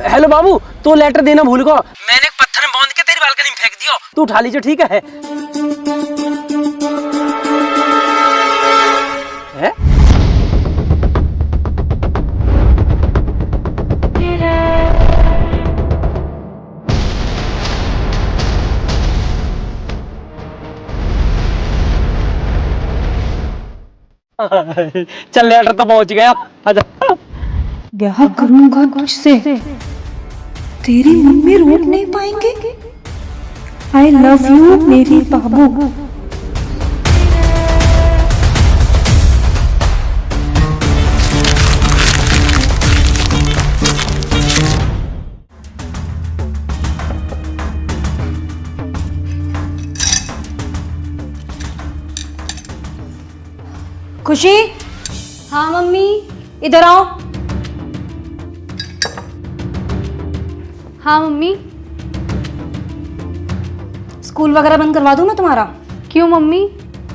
Hello बाबू, तू letter देना भूल गो। मैंने एक पत्थर में बांध के तेरी बालकनी में फेंक दियो, तू उठा लीजिए, ठीक है? चल लेटर तो पहुंच गया। आजा। क्या करूंगा तुझसे, तेरी मम्मी रोक नहीं पाएंगे। आई लव यू मेरी बाबू। खुशी, हाँ मम्मी। इधर आओ। हाँ मम्मी। स्कूल वगैरह बंद करवा दूं मैं तुम्हारा? क्यों मम्मी?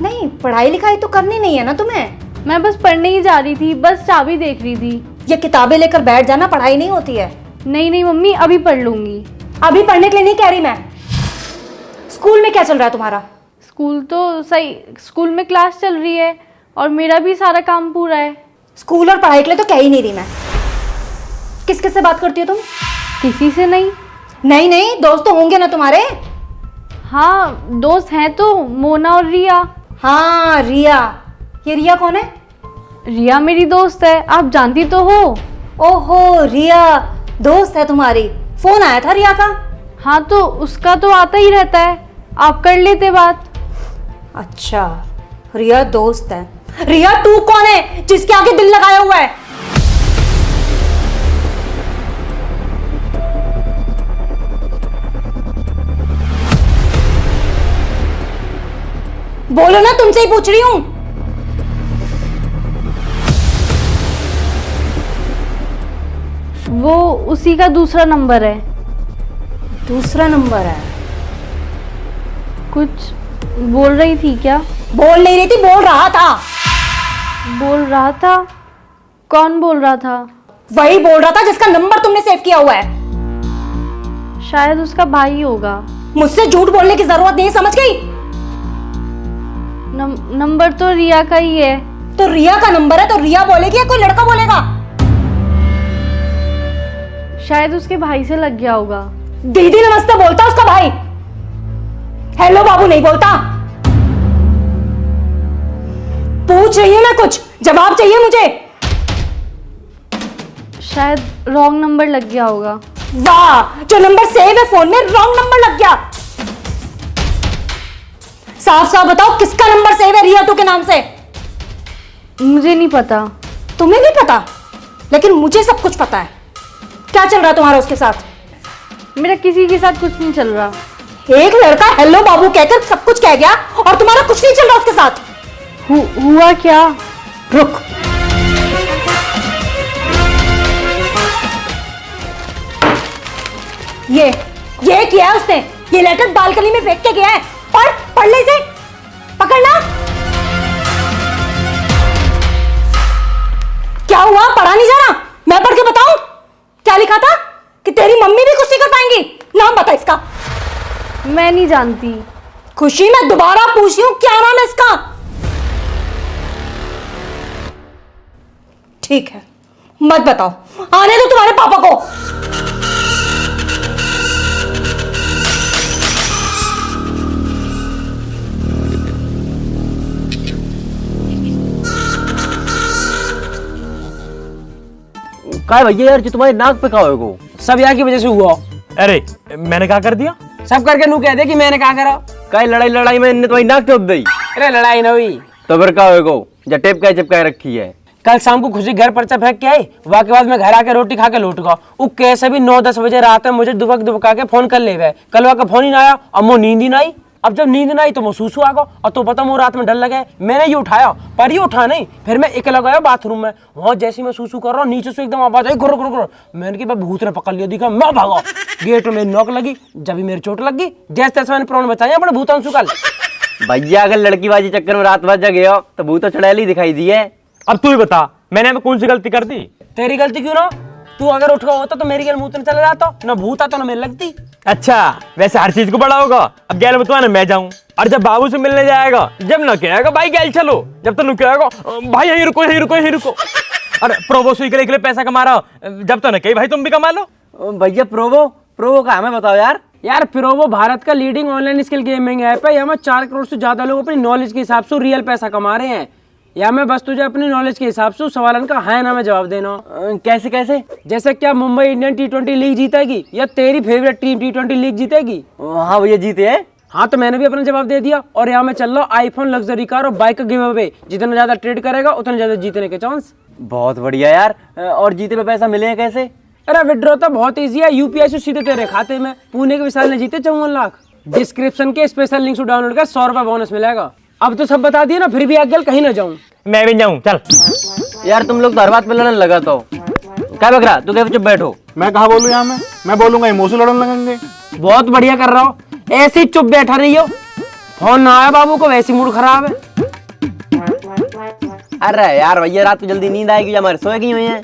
नहीं, पढ़ाई लिखाई तो करनी नहीं है ना तुम्हें? मैं बस पढ़ने ही जा रही थी, बस चाबी देख रही थी। ये किताबें लेकर बैठ जाना, पढ़ाई नहीं होती है। नहीं नहीं मम्मी, अभी पढ़ लूंगी। अभी पढ़ने के लिए नहीं कह रही मैं। स्कूल में क्या चल रहा है तुम्हारा? स्कूल तो सही, स्कूल में क्लास चल रही है और मेरा भी सारा काम पूरा है। स्कूल और पढ़ाई के लिए तो कह ही नहीं रही मैं। किस किस से बात करती हो तुम? किसी से नहीं। नहीं नहीं, दोस्त तो होंगे ना तुम्हारे? हाँ दोस्त हैं तो, मोना और रिया। हाँ रिया। ये रिया कौन है? रिया मेरी दोस्त है, आप जानती तो हो। ओहो, रिया दोस्त है तुम्हारी। फोन आया था रिया का? हाँ तो उसका तो आता ही रहता है, आप कर लेते बात। अच्छा, रिया दोस्त है। रिया तू कौन है जिसके आगे दिल लगाया हुआ है? बोलो ना, तुमसे ही पूछ रही हूं। वो उसी का दूसरा नंबर है। दूसरा नंबर है? कुछ बोल रही थी क्या? बोल नहीं रही थी, बोल रहा था। बोल रहा था? कौन बोल रहा था? वही बोल रहा था जिसका नंबर तुमने सेव किया हुआ है। शायद उसका भाई होगा। मुझसे झूठ बोलने की जरूरत नहीं, समझ गई? नंबर तो रिया का ही है। तो रिया का नंबर है तो रिया बोलेगी या कोई लड़का बोलेगा? शायद उसके भाई से लग गया होगा। दीदी नमस्ते बोलता उसका भाई, हेलो बाबू नहीं बोलता। पूछ रही हूं मैं, कुछ जवाब चाहिए मुझे। शायद रॉन्ग नंबर लग गया होगा। वाह, जो नंबर सेव है फोन में रॉन्ग नंबर लग गया। साफ साफ बताओ किसका नंबर सेव है रिया तू के नाम से? मुझे नहीं पता। तुम्हें नहीं पता? लेकिन मुझे सब कुछ पता है। क्या चल रहा है तुम्हारा उसके साथ? मेरा किसी के साथ कुछ नहीं चल रहा। एक लड़का हेलो बाबू कहकर सब कुछ कह गया और तुम्हारा कुछ नहीं चल रहा उसके साथ। हुआ क्या? रुक, ये किया है उसने। ये लेटर बालकनी में फेंक के गया है। पढ़ ले इसे, पकड़ना। क्या हुआ, पढ़ा नहीं जा रहा? मैं पढ़ के बताऊं क्या लिखा था? कि तेरी मम्मी भी कुछ नहीं कर पाएंगी। नाम बता इसका। मैं नहीं जानती। खुशी, मैं दोबारा पूछ रही हूं, क्या नाम है इसका? ठीक है, मत बताओ, आने दो तुम्हारे पापा को। काय भैया यार, जो तुम्हारे नाक पे कहा हो सब यहाँ की वजह से हुआ। अरे मैंने क्या कर दिया? सब करके नू कह दे कि मैंने क्या करा। काय लड़ाई में इनने तुम्हारी नाक टोप दी। अरे लड़ाई ना हुई तो फिर क्या होगा? जब टेप का चिपका रखी है। कल शाम को खुशी घर पर्चा फेंक के आई, वाके बाद मैं घर आके रोटी खा के लौट गया। वो कैसे भी 9-10 बजे रात में मुझे दुबका के फोन कर ले गए। कल वहाँ का फोन ही ना आया और मुझे नींद ही ना आई। अब जब नींद ना आई तो मैं सूसू आ गया और तो पता मुझे रात में डर लगे। मैंने ये उठाया पर ये उठा नहीं। फिर मैं अकेला गया बाथरूम में। वहाँ जैसे मैं सूसू कर रहा हूँ नीचे से एकदम आवाज आई, गुर गुर गुर। मैंने कि भूत ने पकड़ लिया, दिखा मैं भागा। गेट में नॉक लगी, जब मेरी चोट लग गई। जैसे तैसे मैंने प्राण बचाया अपने भूतांशु कल। भैया अगर लड़की बाजी चक्कर में रात भर जगे हो तो भूत चुड़ैल ही दिखाई दी है। अब तू ही बता, मैंने कौन सी गलती कर दी? तेरी गलती क्यों ना? तू अगर उठ गया होता तो मेरी गैल मुंह तो चला जाता, ना भूत आता ना मेरे लगती। अच्छा वैसे हर चीज को बड़ा होगा, अब गैल में तो मैं जाऊं, और जब बाबू से मिलने जाएगा जब ना कहेगा भाई गैल चलो, जब तो कहेगा भाई यहीं रुको यहीं रुको यहीं रुको। अरे प्रोबो सुई के लिए पैसा कमा रहा हो, जब तो ना कही भाई तुम भी कमा लो। भैया प्रोबो प्रोबो का हमें बताओ यार। यार प्रोबो भारत का leading online skill gaming app है। यहाँ में 4 करोड़ से ज्यादा लोग अपनी नॉलेज के हिसाब से रियल पैसा कमा रहे हैं। या मैं बस तुझे अपनी नॉलेज के हिसाब से सवालन का हाँ ना में जवाब देना। कैसे कैसे? जैसे क्या मुंबई इंडियन T20 लीग जीतेगी या तेरी फेवरेट टीम T20 लीग जीतेगी? हाँ भैया जीते हैं। हाँ तो मैंने भी अपना जवाब दे दिया। और यहाँ मैं चल रहा आईफोन लग्जरी कार और बाइक का गिव अवे, जितना ज्यादा ट्रेड करेगा उतना ज्यादा जीतने के चांस। बहुत बढ़िया यार। और जीते पे पैसा मिले हैं कैसे? अरे विड्रॉ तो बहुत इजी है, यूपीआई से सीधे तेरे खाते में। पुणे के विशाल ने जीते 54 लाख। डिस्क्रिप्शन के स्पेशल लिंक से डाउनलोड कर 100 रुपए बोनस मिलेगा। अब तो सब बता दिया ना, फिर भी आगे कहीं ना जाऊं। मैं भी जाऊं चल। यार तुम लोग तो हर बात पे लड़ने लगा तो क्या बकरा, तू कैसे चुप बैठो। मैं कहा बोलूं यहाँ में, मैं बोलूंगा इमोशन लड़ने लगेंगे। बहुत बढ़िया कर रहा हो, ऐसे ही चुप बैठा रही हो। फोन ना आया बाबू को, वैसे मूड खराब है। अरे यार भैया रात को जल्दी नींद आएगी, हमारे सोए की हुई है।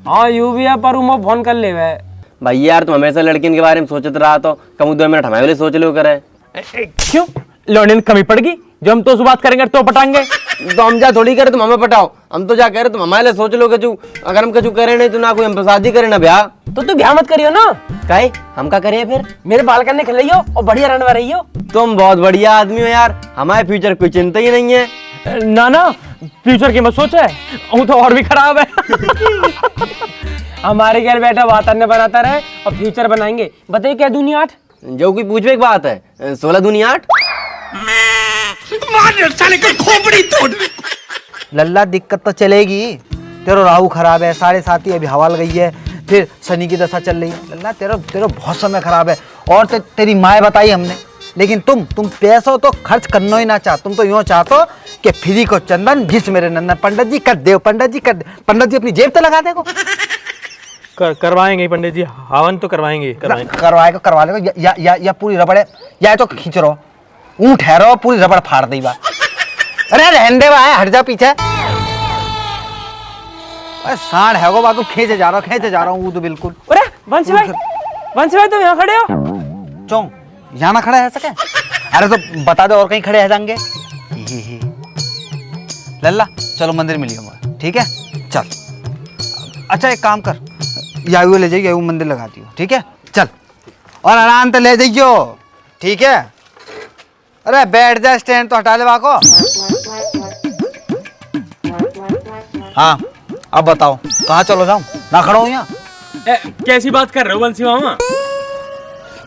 हाँ यू भी है, पर उमो फोन कर ले वे। भैया यार तुम हमेशा लड़कियों के बारे में सोचते रहा तो कम 2 मिनट हमारे लिए सोच लो करे। क्यों लौंडे में कमी पड़ गई? जो हम तो उस बात करेंगे तो पटाएंगे। तो हम जा थोड़ी करे तुम हमें पटाओ, हम तो जा कह रहे तुम हमारे लिए सोच लो कचू। अगर हम कचू करे नहीं तो ना कोई हम शादी करे ना ब्याह। तो तू ब्याह मत करियो ना। काहे हम का करिए फिर? मेरे बाल करने खिलाइयो और बढ़िया रहने रही हो। तुम बहुत बढ़िया आदमी हो यार, हमारे फ्यूचर कोई चिंता ही नहीं है। ना ना फ्यूचर की मत सोचे, वो तो और भी खराब है। हमारे घर बैठा वातावरण बनाता रहे और फ्यूचर बनाएंगे। बताइए क्या दुनिया 8? जो कोई पूछवे एक बात है, 16 दूनी 8। लल्ला दिक्कत तो चलेगी, तेरा राहु खराब है, 7.5 अभी हवा लग गई है, फिर शनि की दशा चल रही है। लल्ला तेरा बहुत समय खराब है। और तेरी माँ बताई हमने, लेकिन तुम पैसों तो खर्च करना ही ना चाह। तुम तो यूँ चाहते कि फ्री को चंदन जिस मेरे नंदन पंडित जी कर दे, पंडित जी कर दे। पंडित जी अपनी जेब तो लगा देगो। करवाएंगे पंडित जी, हवन तो करवाएंगे। करवा लेगा या पूरी रबड़ है, या तो खींच रहो ऊँट ठहरो पूरी रबड़ फाड़ दी बात। अरे रहने दे भाई, हट जा पीछे। अरे सांड है वो बाको, खींचे जा रहा हूँ तो बिल्कुल। अरे वंशी भाई तुम यहाँ खड़े हो? चौं यहाँ ना खड़ा है सके? अरे तो बता दो और कहीं खड़े है जाएंगे। लल्ला चलो मंदिर मिलिए, ठीक है चल। अच्छा एक काम कर, यायू ले जाइए, यायू मंदिर लगा दियो, ठीक है चल। और आराम से ले जाइयो, ठीक है। अरे बैठ जा, स्टैंड तो हटा ले बाको। हाँ अब बताओ कहाँ चलो जाऊं, ना खड़ा हूँ यहाँ। कैसी बात कर रहे हो बंसी मामा?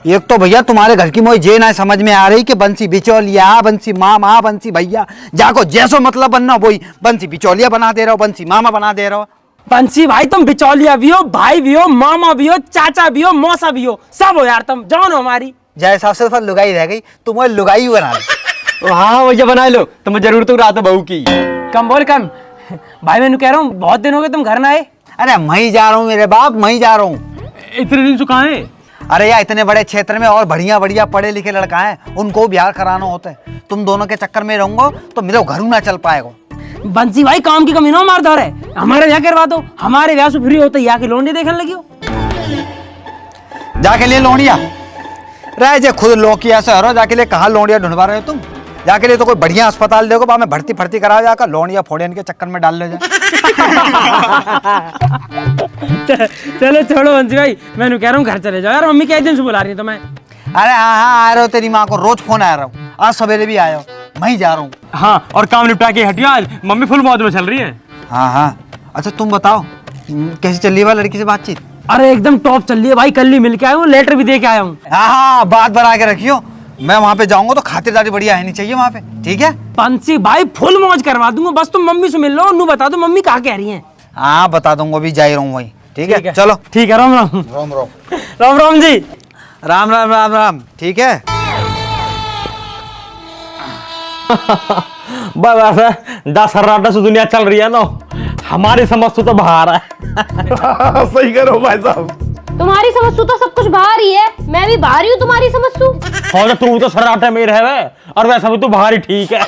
एक तो भैया तुम्हारे घर की मोई जे ना समझ में आ रही कि बंसी बिचौलिया, बंसी मामा, बंसी भैया, जाको जैसो मतलब बनना वही बंसी बिचौलिया बना दे रहा हो, बंसी मामा बना दे रहा हो। बंसी भाई तुम बिचौलिया भी हो, भाई भी हो, मामा भी हो, चाचा भी हो, मौसा भी हो, सब हो यार तुम। जान हो हमारी जैसा से लुगाई रह गई, तुम वो लुगाई बना लो। हाँ भैया बना लो, तुम जरूर तो रात बहू की। कम बोल कम। भाई मैं कह रहा हूँ बहुत दिन हो गए तुम घर ना आए। अरे मैं जा रहा हूँ मेरे बाप, मैं जा रहा हूँ। इतने दिन से कहाँ है? अरे यार इतने बड़े क्षेत्र में और बढ़िया बढ़िया पढ़े लिखे लड़का है, उनको ब्याह कराना होता है। तुम दोनों के चक्कर में रहूंगा तो मेरे घर ना चल पाएगा। बंसी भाई काम की कमी ना मार दो रे, हमारे ब्याह करवा दो। हमारे ब्याह से फ्री होते यहाँ की लोंडी देखने लगी हो। जाके लिए लोनिया रह जे खुद लोकिया से हरो, जाके लिए कहाँ लोनिया ढूंढवा रहे हो तुम? जाके लिए तो कोई बढ़िया अस्पताल देखो, बाद में भर्ती करा जाकर लोनिया फोड़ियन के चक्कर में डाल ले जाए। चलो छोड़ो बंसी भाई, मैं कह रहा हूँ घर चले जाओ यार। मम्मी कई दिन से बुला रही है तुम्हें। अरे हाँ आ रहे हो, तेरी माँ को रोज फोन आ रहा हूँ, आज सवेरे भी आया हो, मैं ही जा रहा हूँ। हाँ और काम निपटा के हटियो, आज मम्मी फुल मौज में चल रही है। हाँ अच्छा तुम बताओ कैसी चल रही है लड़की से बातचीत? अरे एकदम टॉप चल रही है भाई, कल ही मिल के आया हूँ, लेटर भी दे के आया हूँ। हाँ बात बना के रखियो, मैं वहाँ पे जाऊंगा तो खातिरदारी बढ़िया है नहीं चाहिए वहाँ पे, ठीक है? बंसी भाई फुल मौज करवा दूंगा, बस तुम मम्मी से मिल लो, नू बता दो मम्मी कहाँ कह रही है। हाँ बता दूंगा, अभी जा ही रहा हूँ वही, ठीक है चलो। ठीक है, राम राम। राम राम राम राम जी। राम राम राम राम, ठीक है। बस 10 सर्राटा से दुनिया चल रही है ना, हमारी समझ तो बाहर है। सही करो भाई साहब। तुम्हारी समझ तो सब कुछ बाहर ही है, मैं भी बाहर ही हूँ तुम्हारी समझ तू। और तू तो सर्राटे में रहे और वैसा भी तू बाहर ही ठीक है।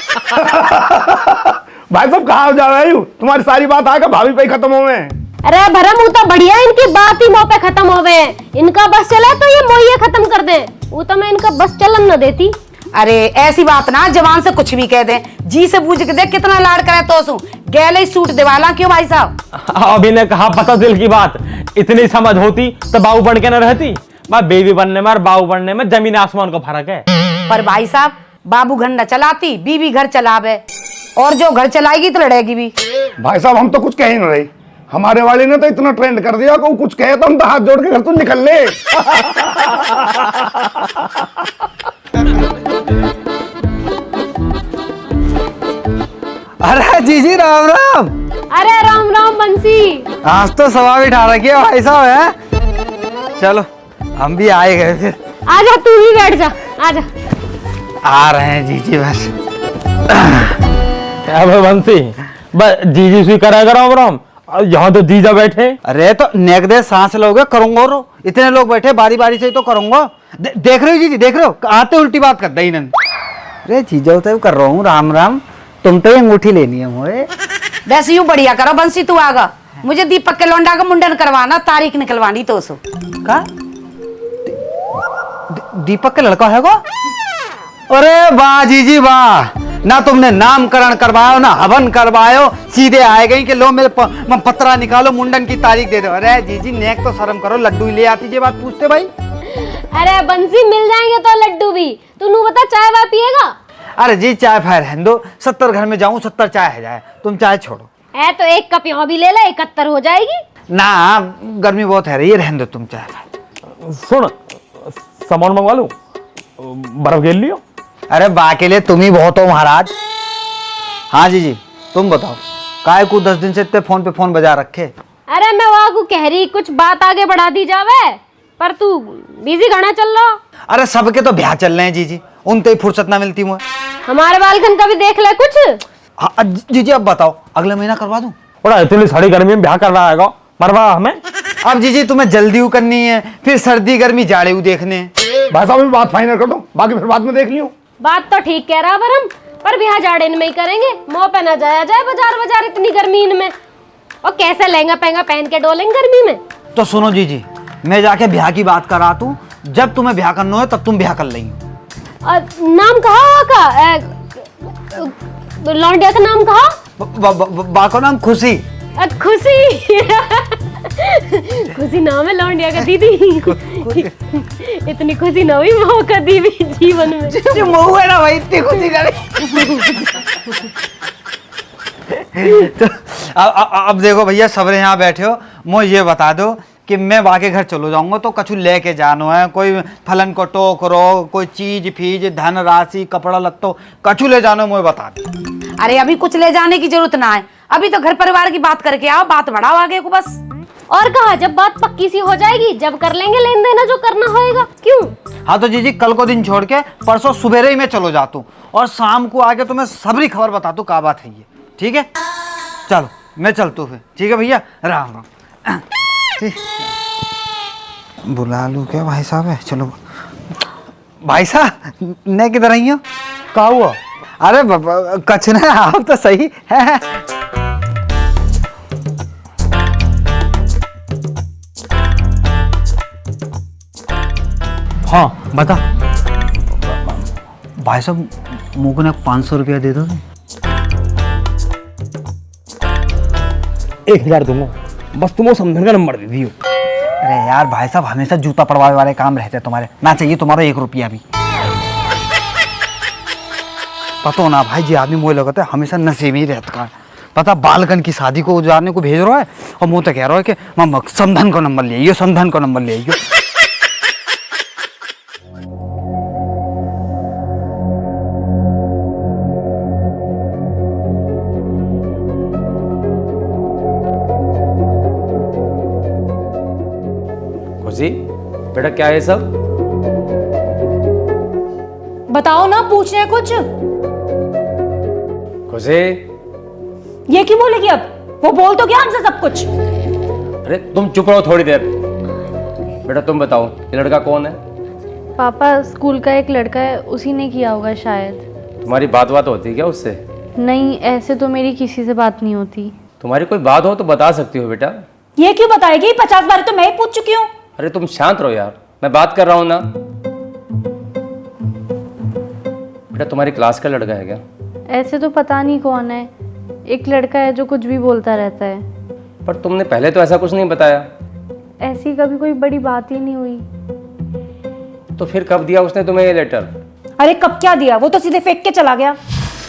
भाई साहब कहाँ जा रहे हो? तुम्हारी सारी बात आकर भाभी पे खत्म हो में। अरे भरम वो तो बढ़िया, इनकी बात ही मुंह पे खत्म हो गए। इनका बस चला तो ये मोहिए खत्म कर दे, वो तो मैं इनका बस चलन न देती। अरे ऐसी बात ना जवान से कुछ भी कह दे, जी से पूछ के देख कितना लाड़ करे तो सू गैले सूट दिवाला क्यों भाई साहब। अभी ने कहा पता दिल की बात, इतनी समझ होती तो बाबू बन के न रहती। मैं बेबी बनने में और बाबू बनने में जमीन आसमान का फर्क है। पर भाई साहब बाबू घर न चलाती, बीवी घर चलावे, और जो घर चलाएगी तो लड़ेगी भी। भाई साहब हम तो कुछ कह ही नहीं रही, हमारे वाले ने तो इतना ट्रेंड कर दिया कि वो कुछ कहे तो हम तो हाथ जोड़ के घर तो निकल ले। अरे जीजी राम राम। अरे राम राम बंसी। आज तो सवा बिठा रखी है भाई साहब है। चलो हम भी आए गए फिर। आजा तू ही बैठ जा, आजा। आ रहे हैं जीजी बस। क्या भाई बंसी, बस जीजी स्वीकार करा राम राम, यहाँ तो जीजा बैठे। अरे तो नेक दे सांस लोगे करूंगा, रो इतने लोग बैठे बारी बारी से ही तो करूंगा। देख रहे हो जीजी, देख रहे हो आते उल्टी बात कर दई नन। अरे जीजा तो कर रहा हूँ राम राम, तुम तो ये अंगूठी लेनी है मुझे। वैसे यूं बढ़िया करो बंसी, तू आगा मुझे दीपक के लौंडा का मुंडन करवाना, तारीख निकलवानी तो सो का दीपक का लड़का है वो? अरे वाह जीजी वाह, ना तुमने नामकरण करवायो ना हवन करवायो, सीधे आए गई कि लो मेरे पत्रा निकालो मुंडन की तारीख दे दो। अरे जीजी नेक तो शर्म करो, लड्डू ले आती जे बात पूछते भाई। अरे बंसी मिल जाएंगे तो लड्डू भी, तू नू बता चाय वाय पिएगा? अरे जी चाय फाय रहने दो, 70 घर में जाऊं 70 चाय है जाए, तुम चाय छोड़ो। है तो एक कप यहाँ भी ले ले, 71 हो जाएगी। ना गर्मी बहुत है रही, रहने दो तुम चाय। सुन सामान मंगवा लूं, बर्फ घेर लियो। अरे बा के लिए तुम ही बहुत हो महाराज। हाँ जीजी तुम बताओ, काय को 10 दिन से इतने फोन पे फोन बजा रखे। अरे मैं वहाँ को कह रही कुछ बात आगे बढ़ा दी जावे, पर तू बिजी घना चल रहा। अरे सबके तो ब्याह चल रहे हैं जीजी, उनते ही फुर्सत ना मिलती मुझे। हमारे बालकन का भी देख ले कुछ। हाँ जीजी अब बताओ, अगले महीना करवा दूं? बड़ा इतनी सारी गर्मी में ब्याह कर रहा है मरवा हमें। अब जीजी तुम्हें जल्दी करनी है, फिर सर्दी गर्मी जाड़े देखने। भाई साहब बात फाइनल कर दो, बाकी फिर बाद में देख लियो। बात तो ठीक कह रहा बरम, पर ब्याह जाड़े में ही करेंगे, मुंह पे ना जाया जाए बाजार बाजार इतनी गर्मी में, और कैसे लहंगा पहंगा पहन के डोलेंगे गर्मी में। तो सुनो जीजी, मैं जाके ब्याह की बात करा तू, जब तुम्हें ब्याह करना है तब तुम ब्याह कर लेंगे। नाम कहा का? लौंडिया का नाम कहा? बा का नाम खुशी। खुशी। खुशी नाम है लौंडिया का दीदी। इतनी खुशी ना हुई मौका दी भी जीवन में। मऊ है ना भाई, इतनी खुशी ना। तो अब देखो भैया सबरे यहाँ बैठे हो, मुझे ये बता दो कि मैं वाके घर चलो जाऊंगा तो कछु लेके जानो है, कोई फलन को टोकरो, कोई चीज फीज धन राशि कपड़ा लत्तो कछु ले जानो, मुझे बता दो। अरे अभी कुछ ले जाने की जरूरत ना है, अभी तो घर परिवार की बात करके आओ, बात बढ़ाओ आगे को बस। और कहा जब बात पक्की सी हो जाएगी जब कर लेंगे लेन देना जो करना होएगा। क्यों? हाँ तो जीजी कल को दिन छोड़ के परसों सुबह ही मैं चलो जाता हूँ, और शाम को आके तुम्हें सबरी खबर बता दू क्या बात है ये, ठीक है? चलो मैं चलता हूँ फिर, ठीक है भैया, राम राम। बुला लूँ क्या भाई साहब है? चलो भाई साहब ने किधर आई हो? क्या हुआ? अरे कछ ना, आप तो सही है। हाँ बता। भाई साहब मुझको ना 500 रुपया दे दो। 1000 दूंगा, बस तुम समझन का नंबर दे दियो। अरे यार भाई साहब हमेशा जूता पड़वाने वाले काम रहते हैं तुम्हारे, ना चाहिए तुम्हारा 1 रुपया भी। पता ना भाई जी, आदमी मुझे लगता है हमेशा नशे में ही रहता है। पता बालकन की शादी को जाने को भेज रहा है और मुँह तो कह रहा है कि मामा समधन का नंबर ले आइयो, समधन का नंबर ले आइयो। खुशी बेटा क्या है सब? बताओ ना, पूछ रहे कुछ। खुशी ये क्यों बोलेगी अब? वो बोल तो क्या हमसे सब कुछ। अरे तुम चुप रहो थोड़ी देर। बेटा तुम बताओ ये लड़का कौन है? पापा स्कूल का एक लड़का है, उसी ने किया होगा शायद। तुम्हारी बात होती है क्या उससे? नहीं, ऐसे तो मेरी किसी से बात नहीं होती। तुम्हारी कोई बात हो तो बता सकती हो बेटा, ये क्यों बताएगी? 50 बार तो मैं ही पूछ चुकी हूँ। अरे तुम शांत रहो यार, मैं बात कर रहा हूं ना। बेटा तुम्हारी क्लास का लड़का है क्या? ऐसे तो पता नहीं कौन है, एक लड़का है जो कुछ भी बोलता रहता है। पर तुमने पहले तो ऐसा कुछ नहीं बताया। ऐसी कभी कोई बड़ी बात ही नहीं हुई। तो फिर कब दिया उसने तुम्हें ये लेटर? अरे कब क्या दिया, वो तो सीधे फेंक के चला गया।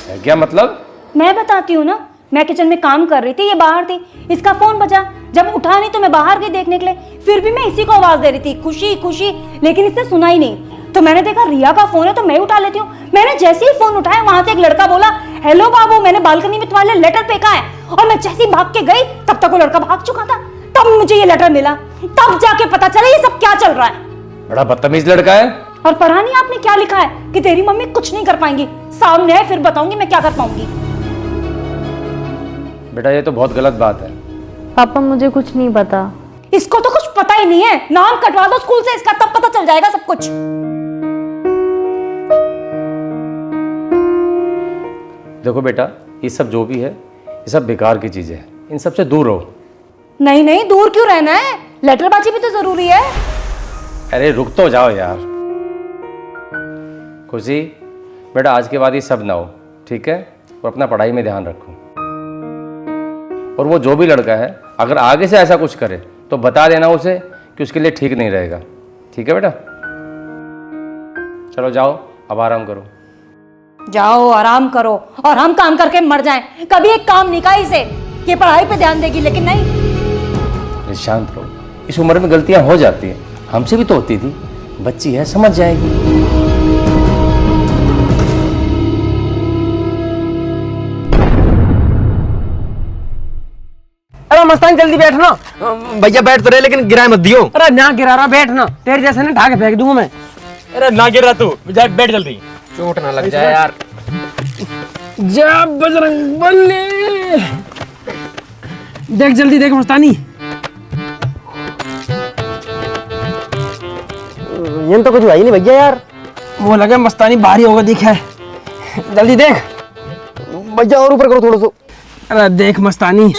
है क्या मतलब? मैं बताती हूँ ना, मैं किचन में काम कर रही थी, ये बाहर थी, इसका फोन बजा, जब उठा नहीं तो मैं बाहर गई देखने के लिए, फिर भी मैं इसी को आवाज दे रही थी, खुशी खुशी, लेकिन इसने सुना ही नहीं। तो मैंने देखा रिया का फोन है तो मैं उठा लेती हूँ। मैंने जैसे ही फोन उठाया वहां से एक लड़का बोला, हेलो बाबू, मैंने बालकनी में तुम्हारे लिए लेटर फेंका है। और मैं जैसे ही भाग के गई तब तक वो लड़का भाग चुका था। तब मुझे ये लेटर मिला, तब जाके पता चला ये सब क्या चल रहा है। बड़ा बदतमीज लड़का है। और पढ़ा नहीं आपने क्या लिखा है कि तेरी मम्मी कुछ नहीं कर पाएंगी, सामने है फिर बताऊंगी मैं क्या कर पाऊंगी। बेटा ये तो बहुत गलत बात है। पापा मुझे कुछ नहीं पता। इसको तो कुछ पता ही नहीं है, नाम कटवा दो स्कूल से इसका, तब पता चल जाएगा सब कुछ। देखो बेटा, ये सब जो भी है ये सब बेकार की चीजें हैं, इन सब से दूर रहो। नहीं नहीं, दूर क्यों रहना है, लेटरबाजी भी तो जरूरी है। अरे रुक तो जाओ यार। खुशी बेटा, आज के बाद ये सब ना हो, ठीक है? और अपना पढ़ाई में ध्यान रखो। और वो जो भी लड़का है अगर आगे से ऐसा कुछ करे तो बता देना उसे कि उसके लिए ठीक नहीं रहेगा, ठीक है बेटा? चलो जाओ, अब आराम करो। जाओ आराम करो और हम काम करके मर जाएं। कभी एक काम नहीं कहा इसे, ये पढ़ाई पे ध्यान देगी, लेकिन नहीं। शांत रहो, इस उम्र में गलतियां हो जाती हैं, हमसे भी तो होती थी। बच्ची है, समझ जाएगी। अरे मस्तान जल्दी बैठना। भैया बैठ तो रहे लेकिन गिराए मत दियो। अरे ना गिरा रहा, बैठना, तेरे जैसे ना ढाके फेंक दूंगा मैं। अरे ना गिर रहा तू, जा बैठ जल्दी। चोट ना लग जाए यार। जा बजरंग बली, देख जल्दी देख मस्तानी। ये तो कुछ हुआ ही नहीं भैया यार। वो लगे मस्तानी भारी होगा, दिखा है, जल्दी देख भैया, और ऊपर करो थोड़ा सा। अरे देख मस्तानी,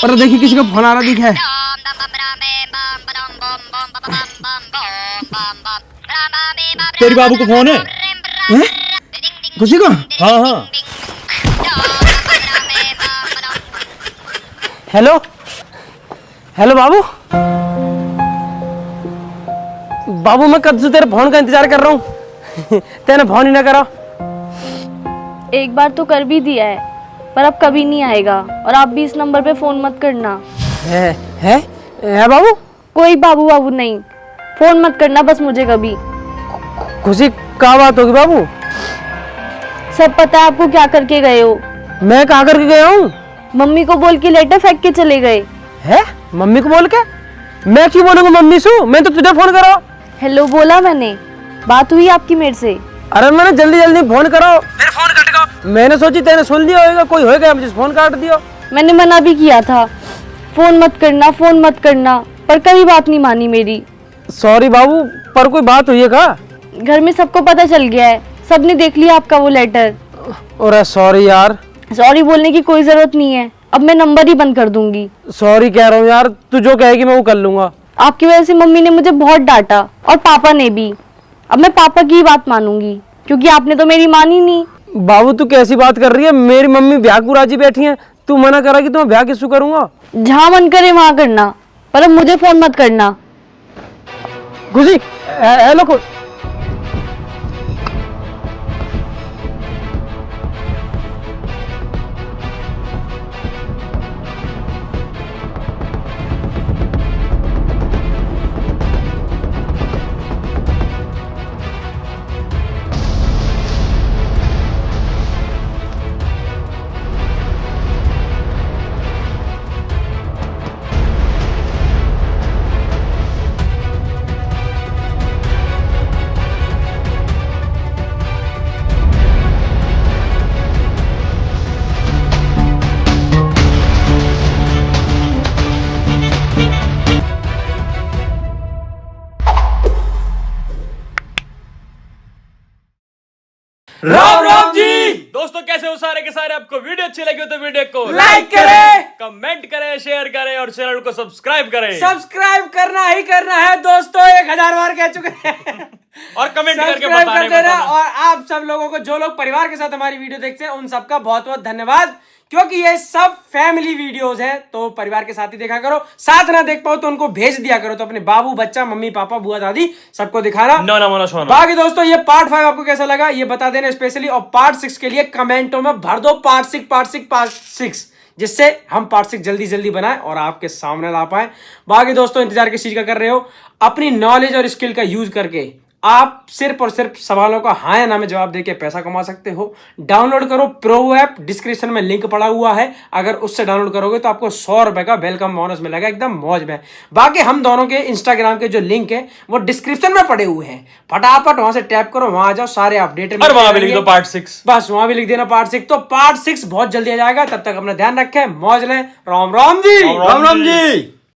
अरे देखिए किसी का फोन आ रहा दिखा है। तेरे बाबू को फोन है? खुशी को? हाँ हाँ। हेलो हेलो बाबू। बाबू मैं कब से तेरे फोन का इंतजार कर रहा हूँ, तेने फोन ही ना करा। एक बार तो कर भी दिया है, पर अब कभी नहीं आएगा। और आप भी इस नंबर पे फोन मत करना। है बाबू? कोई बाबू बाबू नहीं, फोन मत करना बस मुझे कभी। खुशी क्या बात होगी बाबू? सब पता है आपको क्या करके गए हो। मैं कहाँ करके गया हूँ? मम्मी को बोल के लेटर फेंक के चले गए। है? मम्मी को बोल के? मैं क्यों बोलूंगा मम्मी से? मैं तो तुझे फोन करा। हेलो बोला मैंने, बात हुई आपकी मेरे से। अरे मैंने जल्दी जल्दी फोन करो, मेरा फोन कट गया। मैंने सोची तेने सुन लिया होगा, कोई होगा मुझे फोन काट दिया। मैंने मना भी किया था, फोन मत करना फोन मत करना, पर कभी बात नहीं मानी मेरी। सॉरी बाबू, पर कोई बात हुई है क्या? घर में सबको पता चल गया है, सबने देख लिया आपका वो लेटर। अरे सॉरी यार। सॉरी बोलने की कोई जरूरत नहीं है, अब मैं नंबर ही बंद कर दूंगी। सॉरी कह रहा हूँ यार, तू जो कहेगी मैं वो कर लूंगा। आपकी वजह से मम्मी ने मुझे बहुत डांटा और पापा ने भी। अब मैं पापा की ही बात मानूंगी, क्योंकि आपने तो मेरी मानी नहीं। बाबू तू कैसी बात कर रही है? मेरी मम्मी ब्याह को राजी बैठी है, तू मना करा कि तो मैं ब्याह किससे करूंगा? जहाँ मन करे वहां करना, पर अब मुझे फोन मत करना। खुशी हेलो। राम राम जी दोस्तों, कैसे हो सारे के सारे? आपको वीडियो अच्छी लगी हो तो वीडियो को लाइक करें। कमेंट करें, शेयर करें और चैनल को सब्सक्राइब करें। सब्सक्राइब करना ही करना है दोस्तों, 1000 बार कह चुके हैं। और कमेंट करके सब्सक्राइब कर देना। बताना। और आप सब लोगों को, जो लोग परिवार के साथ हमारी वीडियो देखते हैं, उन सबका बहुत बहुत धन्यवाद, क्योंकि ये सब फैमिली वीडियोस हैं, तो परिवार के साथ ही देखा करो। साथ ना देख पाओ तो उनको भेज दिया करो, तो अपने बाबू बच्चा, मम्मी पापा, बुआ दादी सबको दिखाना। ना मोना सोना। बाकी दोस्तों ये पार्ट 5 आपको कैसा लगा ये बता देना स्पेशली, और पार्ट 6 के लिए कमेंटों में भर दो पार्ट 6, जिससे हम पार्ट 6 जल्दी जल्दी बनाएं और आपके सामने ला पाए। बाकी दोस्तों इंतजार किस चीज का कर रहे हो? अपनी नॉलेज और स्किल का यूज करके आप सिर्फ और सिर्फ सवालों का हाँ या ना में जवाब देके पैसा कमा सकते हो। डाउनलोड करो प्रो ऐप, डिस्क्रिप्शन में लिंक पड़ा हुआ है, अगर उससे डाउनलोड करोगे तो आपको 100 रुपए का वेलकम बोनस मिलेगा, एकदम मौज में। बाकी हम दोनों के इंस्टाग्राम के जो लिंक है वो डिस्क्रिप्शन में पड़े हुए हैं, फटाफट वहां से टैप करो, वहां आ जाओ, सारे अपडेट। और वहां भी लिख दो पार्ट 6, बस वहां भी लिख देना पार्ट 6। तो पार्ट 6 बहुत जल्दी आ जाएगा, तब तक अपना ध्यान रखें, मौज लें। राम राम जी। राम राम जी।